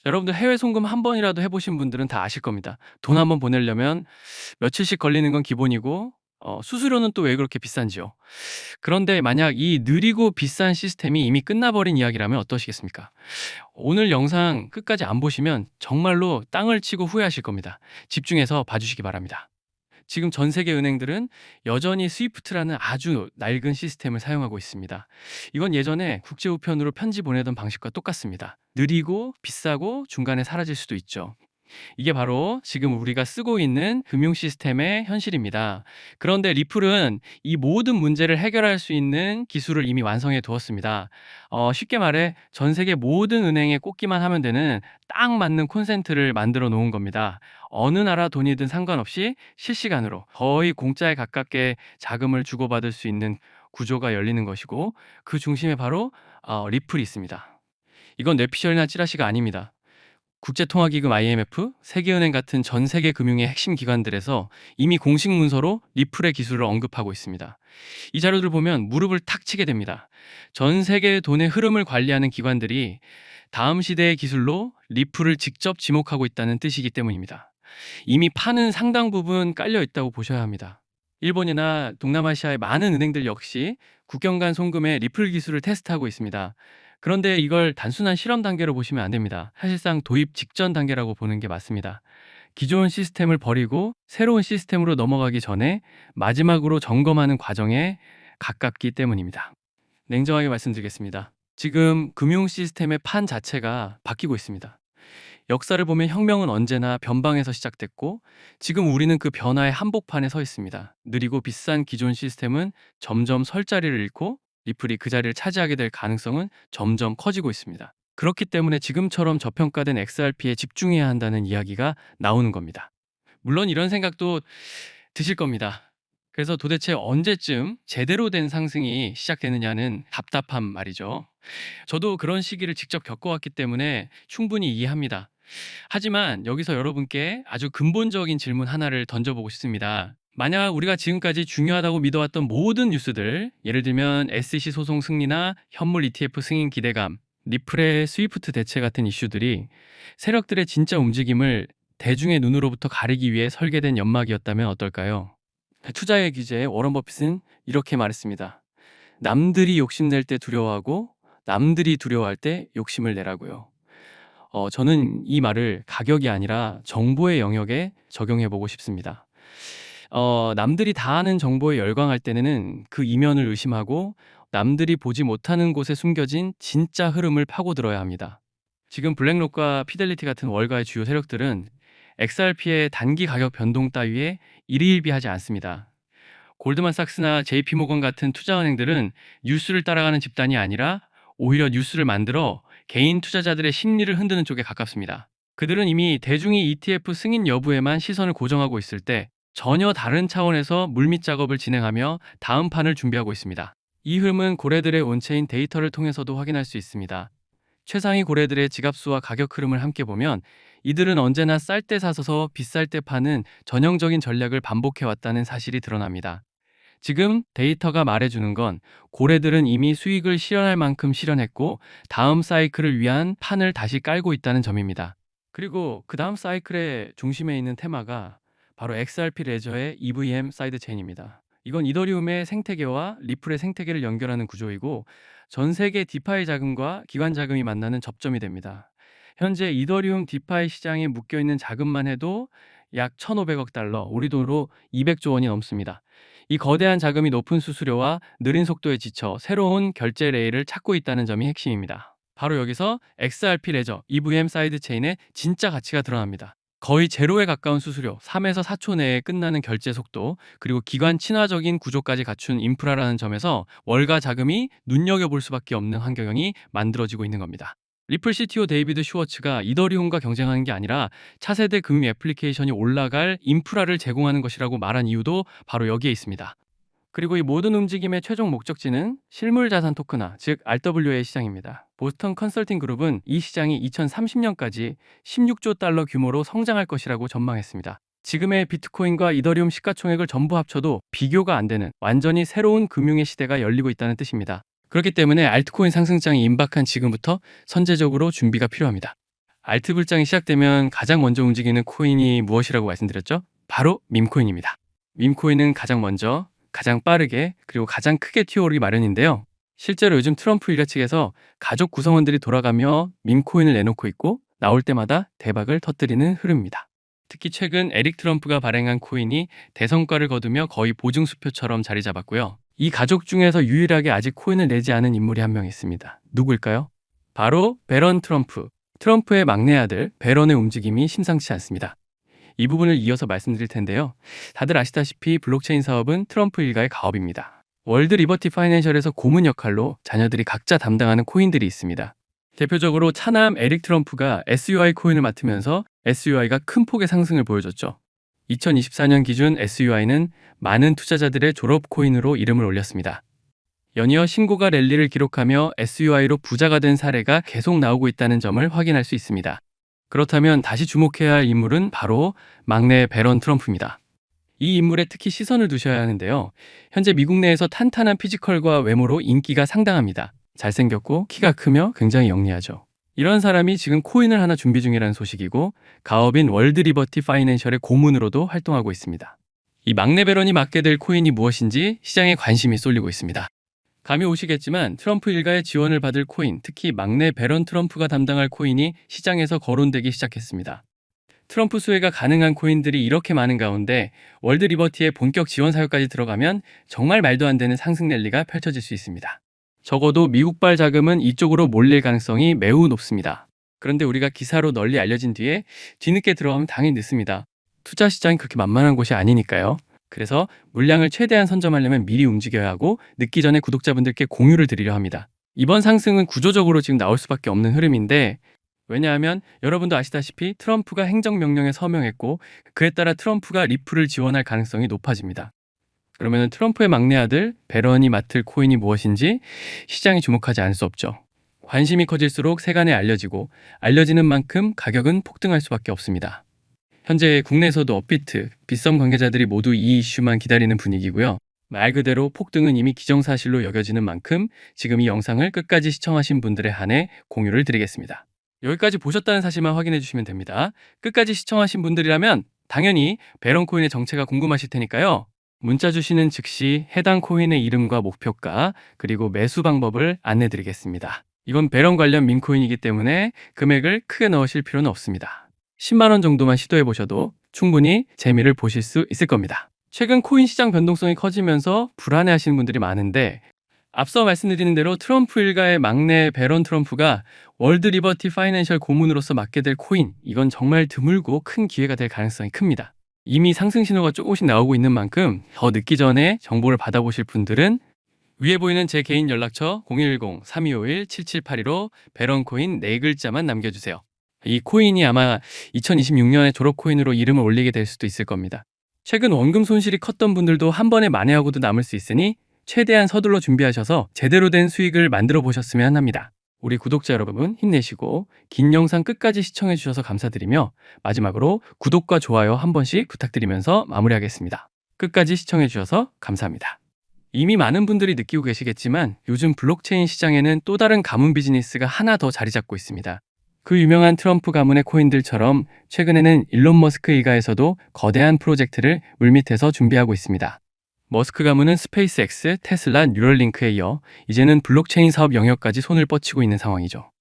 여러분들 해외 송금 한 번이라도 해 보신 분들은 다 아실 겁니다. 돈 한 번 보내려면 며칠씩 걸리는 건 기본이고 수수료는 또 왜 그렇게 비싼지요. 그런데 만약 이 느리고 비싼 시스템이 이미 끝나 버린 이야기라면 어떠시겠습니까? 오늘 영상 끝까지 안 보시면 정말로 땅을 치고 후회하실 겁니다. 집중해서 봐 주시기 바랍니다. 지금 전 세계 은행들은 여전히 스위프트라는 아주 낡은 시스템을 사용하고 있습니다. 이건 예전에 국제 우편으로 편지 보내던 방식과 똑같습니다. 느리고 비싸고 중간에 사라질 수도 있죠. 이게 바로 지금 우리가 쓰고 있는 금융 시스템의 현실입니다. 그런데 리플은 이 모든 문제를 해결할 수 있는 기술을 이미 완성해 두었습니다. 쉽게 말해 전 세계 모든 은행에 꽂기만 하면 되는 딱 맞는 콘센트를 만들어 놓은 겁니다. 어느 나라 돈이든 상관없이 실시간으로 거의 공짜에 가깝게 자금을 주고받을 수 있는 구조가 열리는 것이고, 그 중심에 바로 리플이 있습니다. 이건 뇌피셜이나 찌라시가 아닙니다. 국제통화기금 IMF, 세계은행 같은 전 세계 금융의 핵심 기관들에서 이미 공식 문서로 리플의 기술을 언급하고 있습니다. 이 자료들 보면 무릎을 탁 치게 됩니다. 전 세계 돈의 흐름을 관리하는 기관들이 다음 시대의 기술로 리플을 직접 지목하고 있다는 뜻이기 때문입니다. 이미 판은 상당 부분 깔려 있다고 보셔야 합니다. 일본이나 동남아시아의 많은 은행들 역시 국경 간 송금의 리플 기술을 테스트하고 있습니다. 그런데 이걸 단순한 실험 단계로 보시면 안 됩니다. 사실상 도입 직전 단계라고 보는 게 맞습니다. 기존 시스템을 버리고 새로운 시스템으로 넘어가기 전에 마지막으로 점검하는 과정에 가깝기 때문입니다. 냉정하게 말씀드리겠습니다. 지금 금융 시스템의 판 자체가 바뀌고 있습니다. 역사를 보면 혁명은 언제나 변방에서 시작됐고, 지금 우리는 그 변화의 한복판에 서 있습니다. 느리고 비싼 기존 시스템은 점점 설 자리를 잃고 리플이 그 자리를 차지하게 될 가능성은 점점 커지고 있습니다. 그렇기 때문에 지금처럼 저평가된 XRP에 집중해야 한다는 이야기가 나오는 겁니다. 물론 이런 생각도 드실 겁니다. 그래서 도대체 언제쯤 제대로 된 상승이 시작되느냐는 답답한 말이죠. 저도 그런 시기를 직접 겪어왔기 때문에 충분히 이해합니다. 하지만 여기서 여러분께 아주 근본적인 질문 하나를 던져보고 싶습니다. 만약 우리가 지금까지 중요하다고 믿어왔던 모든 뉴스들, 예를 들면 SEC 소송 승리나 현물 ETF 승인 기대감, 리플의 스위프트 대체 같은 이슈들이 세력들의 진짜 움직임을 대중의 눈으로부터 가리기 위해 설계된 연막이었다면 어떨까요? 투자의 기재의 워런 버핏은 이렇게 말했습니다. 남들이 욕심낼 때 두려워하고 남들이 두려워할 때 욕심을 내라고요. 저는 이 말을 가격이 아니라 정보의 영역에 적용해 보고 싶습니다. 남들이 다 아는 정보에 열광할 때는 그 이면을 의심하고 남들이 보지 못하는 곳에 숨겨진 진짜 흐름을 파고들어야 합니다. 지금 블랙록과 피델리티 같은 월가의 주요 세력들은 XRP의 단기 가격 변동 따위에 일희일비하지 않습니다. 골드만삭스나 JP모건 같은 투자은행들은 뉴스를 따라가는 집단이 아니라 오히려 뉴스를 만들어 개인 투자자들의 심리를 흔드는 쪽에 가깝습니다. 그들은 이미 대중이 ETF 승인 여부에만 시선을 고정하고 있을 때 전혀 다른 차원에서 물밑 작업을 진행하며 다음 판을 준비하고 있습니다. 이 흐름은 고래들의 온체인 데이터를 통해서도 확인할 수 있습니다. 최상위 고래들의 지갑수와 가격 흐름을 함께 보면 이들은 언제나 쌀 때 사서서 비쌀 때 파는 전형적인 전략을 반복해왔다는 사실이 드러납니다. 지금 데이터가 말해주는 건 고래들은 이미 수익을 실현할 만큼 실현했고 다음 사이클을 위한 판을 다시 깔고 있다는 점입니다. 그리고 그 다음 사이클의 중심에 있는 테마가 바로 XRP 레저의 EVM 사이드 체인입니다. 이건 이더리움의 생태계와 리플의 생태계를 연결하는 구조이고 전 세계 디파이 자금과 기관 자금이 만나는 접점이 됩니다. 현재 이더리움 디파이 시장에 묶여있는 자금만 해도 약 1,500억 달러, 우리 돈으로 200조 원이 넘습니다. 이 거대한 자금이 높은 수수료와 느린 속도에 지쳐 새로운 결제 레일을 찾고 있다는 점이 핵심입니다. 바로 여기서 XRP 레저, EVM 사이드 체인의 진짜 가치가 드러납니다. 거의 제로에 가까운 수수료, 3에서 4초 내에 끝나는 결제 속도, 그리고 기관 친화적인 구조까지 갖춘 인프라라는 점에서 월가 자금이 눈여겨볼 수밖에 없는 환경이 만들어지고 있는 겁니다. 리플 CTO 데이비드 슈워츠가 이더리움과 경쟁하는 게 아니라 차세대 금융 애플리케이션이 올라갈 인프라를 제공하는 것이라고 말한 이유도 바로 여기에 있습니다. 그리고 이 모든 움직임의 최종 목적지는 실물 자산 토크나, 즉 RWA 시장입니다. 보스턴 컨설팅 그룹은 이 시장이 2030년까지 16조 달러 규모로 성장할 것이라고 전망했습니다. 지금의 비트코인과 이더리움 시가총액을 전부 합쳐도 비교가 안 되는 완전히 새로운 금융의 시대가 열리고 있다는 뜻입니다. 그렇기 때문에 알트코인 상승장이 임박한 지금부터 선제적으로 준비가 필요합니다. 알트 불장이 시작되면 가장 먼저 움직이는 코인이 무엇이라고 말씀드렸죠? 바로 밈코인입니다. 밈코인은 가장 먼저, 가장 빠르게, 그리고 가장 크게 튀어오르기 마련인데요. 실제로 요즘 트럼프 일가 측에서 가족 구성원들이 돌아가며 밈코인을 내놓고 있고 나올 때마다 대박을 터뜨리는 흐름입니다. 특히 최근 에릭 트럼프가 발행한 코인이 대성과를 거두며 거의 보증수표처럼 자리 잡았고요. 이 가족 중에서 유일하게 아직 코인을 내지 않은 인물이 한 명 있습니다. 누구일까요? 바로 배런 트럼프. 트럼프의 막내 아들 배런의 움직임이 심상치 않습니다. 이 부분을 이어서 말씀드릴 텐데요. 다들 아시다시피 블록체인 사업은 트럼프 일가의 가업입니다. 월드 리버티 파이낸셜에서 고문 역할로 자녀들이 각자 담당하는 코인들이 있습니다. 대표적으로 차남 에릭 트럼프가 SUI 코인을 맡으면서 SUI가 큰 폭의 상승을 보여줬죠. 2024년 기준 SUI는 많은 투자자들의 졸업 코인으로 이름을 올렸습니다. 연이어 신고가 랠리를 기록하며 SUI로 부자가 된 사례가 계속 나오고 있다는 점을 확인할 수 있습니다. 그렇다면 다시 주목해야 할 인물은 바로 막내 배런 트럼프입니다. 이 인물에 특히 시선을 두셔야 하는데요. 현재 미국 내에서 탄탄한 피지컬과 외모로 인기가 상당합니다. 잘생겼고 키가 크며 굉장히 영리하죠. 이런 사람이 지금 코인을 하나 준비 중이라는 소식이고 가업인 월드 리버티 파이낸셜의 고문으로도 활동하고 있습니다. 이 막내 배런이 맡게 될 코인이 무엇인지 시장에 관심이 쏠리고 있습니다. 감이 오시겠지만 트럼프 일가의 지원을 받을 코인, 특히 막내 배런 트럼프가 담당할 코인이 시장에서 거론되기 시작했습니다. 트럼프 수혜가 가능한 코인들이 이렇게 많은 가운데 월드 리버티의 본격 지원 사유까지 들어가면 정말 말도 안 되는 상승 랠리가 펼쳐질 수 있습니다. 적어도 미국발 자금은 이쪽으로 몰릴 가능성이 매우 높습니다. 그런데 우리가 기사로 널리 알려진 뒤에 뒤늦게 들어가면 당연히 늦습니다. 투자 시장이 그렇게 만만한 곳이 아니니까요. 그래서 물량을 최대한 선점하려면 미리 움직여야 하고 늦기 전에 구독자분들께 공유를 드리려 합니다. 이번 상승은 구조적으로 지금 나올 수밖에 없는 흐름인데 왜냐하면 여러분도 아시다시피 트럼프가 행정명령에 서명했고 그에 따라 트럼프가 리플을 지원할 가능성이 높아집니다. 그러면 트럼프의 막내 아들 배런이 맡을 코인이 무엇인지 시장이 주목하지 않을 수 없죠. 관심이 커질수록 세간에 알려지고 알려지는 만큼 가격은 폭등할 수밖에 없습니다. 현재 국내에서도 업비트, 빗썸 관계자들이 모두 이 이슈만 기다리는 분위기고요. 말 그대로 폭등은 이미 기정사실로 여겨지는 만큼 지금 이 영상을 끝까지 시청하신 분들에 한해 공유를 드리겠습니다. 여기까지 보셨다는 사실만 확인해 주시면 됩니다. 끝까지 시청하신 분들이라면 당연히 배런 코인의 정체가 궁금하실 테니까요. 문자 주시는 즉시 해당 코인의 이름과 목표가 그리고 매수 방법을 안내 드리겠습니다. 이건 배런 관련 밈코인이기 때문에 금액을 크게 넣으실 필요는 없습니다. 10만 원 정도만 시도해 보셔도 충분히 재미를 보실 수 있을 겁니다. 최근 코인 시장 변동성이 커지면서 불안해 하시는 분들이 많은데 앞서 말씀드린 대로 트럼프 일가의 막내 배런 트럼프가 월드 리버티 파이낸셜 고문으로서 맡게 될 코인, 이건 정말 드물고 큰 기회가 될 가능성이 큽니다. 이미 상승 신호가 조금씩 나오고 있는 만큼 더 늦기 전에 정보를 받아보실 분들은 위에 보이는 제 개인 연락처 010-3251-7782로 배런 코인 4글자만 남겨주세요. 이 코인이 아마 2026년에 졸업 코인으로 이름을 올리게 될 수도 있을 겁니다. 최근 원금 손실이 컸던 분들도 한 번에 만회하고도 남을 수 있으니 최대한 서둘러 준비하셔서 제대로 된 수익을 만들어 보셨으면 합니다. 우리 구독자 여러분 힘내시고 긴 영상 끝까지 시청해 주셔서 감사드리며 마지막으로 구독과 좋아요 한 번씩 부탁드리면서 마무리하겠습니다. 끝까지 시청해 주셔서 감사합니다. 이미 많은 분들이 느끼고 계시겠지만 요즘 블록체인 시장에는 또 다른 가문 비즈니스가 하나 더 자리 잡고 있습니다. 그 유명한 트럼프 가문의 코인들처럼 최근에는 일론 머스크 일가에서도 거대한 프로젝트를 물밑에서 준비하고 있습니다. 머스크 가문은 스페이스X, 테슬라, 뉴럴링크에 이어 이제는 블록체인 사업 영역까지 손을 뻗치고 있는 상황이죠.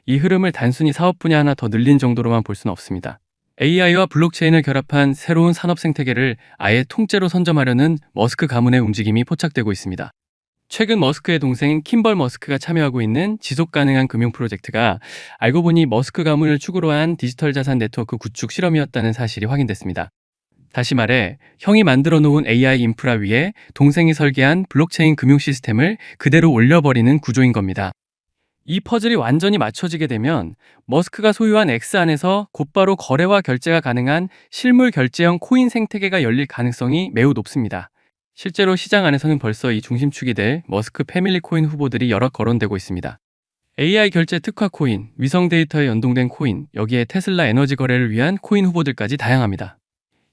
이 흐름을 단순히 사업 분야 하나 더 늘린 정도로만 볼 수는 없습니다. AI와 블록체인을 결합한 새로운 산업 생태계를 아예 통째로 선점하려는 머스크 가문의 움직임이 포착되고 있습니다. 최근 머스크의 동생 킴벌 머스크가 참여하고 있는 지속 가능한 금융 프로젝트가 알고 보니 머스크 가문을 축으로 한 디지털 자산 네트워크 구축 실험이었다는 사실이 확인됐습니다. 다시 말해 형이 만들어 놓은 AI 인프라 위에 동생이 설계한 블록체인 금융 시스템을 그대로 올려버리는 구조인 겁니다. 이 퍼즐이 완전히 맞춰지게 되면 머스크가 소유한 X 안에서 곧바로 거래와 결제가 가능한 실물 결제형 코인 생태계가 열릴 가능성이 매우 높습니다. 실제로 시장 안에서는 벌써 이 중심축이 될 머스크 패밀리 코인 후보들이 여러 거론되고 있습니다. AI 결제 특화 코인, 위성 데이터에 연동된 코인, 여기에 테슬라 에너지 거래를 위한 코인 후보들까지 다양합니다.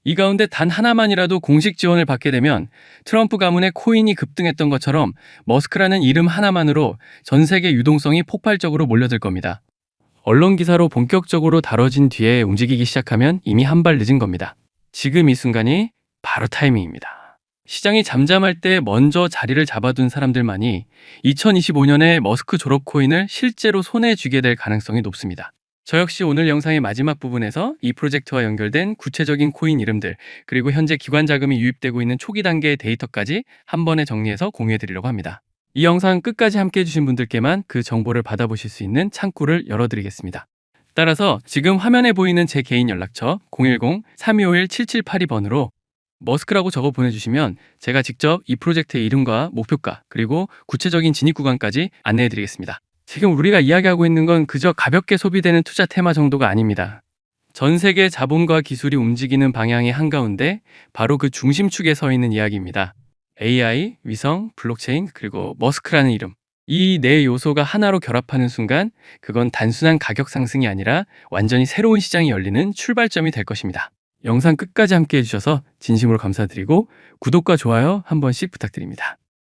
이 가운데 단 하나만이라도 공식 지원을 받게 되면 트럼프 가문의 코인이 급등했던 것처럼 머스크라는 이름 하나만으로 전 세계 유동성이 폭발적으로 몰려들 겁니다. 언론 기사로 본격적으로 다뤄진 뒤에 움직이기 시작하면 이미 한 발 늦은 겁니다. 지금 이 순간이 바로 타이밍입니다. 시장이 잠잠할 때 먼저 자리를 잡아둔 사람들만이 2025년에 머스크 졸업 코인을 실제로 손에 쥐게 될 가능성이 높습니다. 저 역시 오늘 영상의 마지막 부분에서 이 프로젝트와 연결된 구체적인 코인 이름들, 그리고 현재 기관 자금이 유입되고 있는 초기 단계의 데이터까지 한 번에 정리해서 공유해드리려고 합니다. 이 영상 끝까지 함께 해주신 분들께만 그 정보를 받아보실 수 있는 창구를 열어드리겠습니다. 따라서 지금 화면에 보이는 제 개인 연락처 010-3251-7782번으로 머스크라고 적어 보내주시면 제가 직접 이 프로젝트의 이름과 목표가, 그리고 구체적인 진입 구간까지 안내해드리겠습니다. 지금 우리가 이야기하고 있는 건 그저 가볍게 소비되는 투자 테마 정도가 아닙니다. 전 세계 자본과 기술이 움직이는 방향의 한가운데 바로 그 중심축에 서 있는 이야기입니다. AI, 위성, 블록체인, 그리고 머스크라는 이름. 이 네 요소가 하나로 결합하는 순간 그건 단순한 가격 상승이 아니라 완전히 새로운 시장이 열리는 출발점이 될 것입니다. 영상 끝까지 함께 해주셔서 진심으로 감사드리고 구독과 좋아요 한 번씩 부탁드립니다.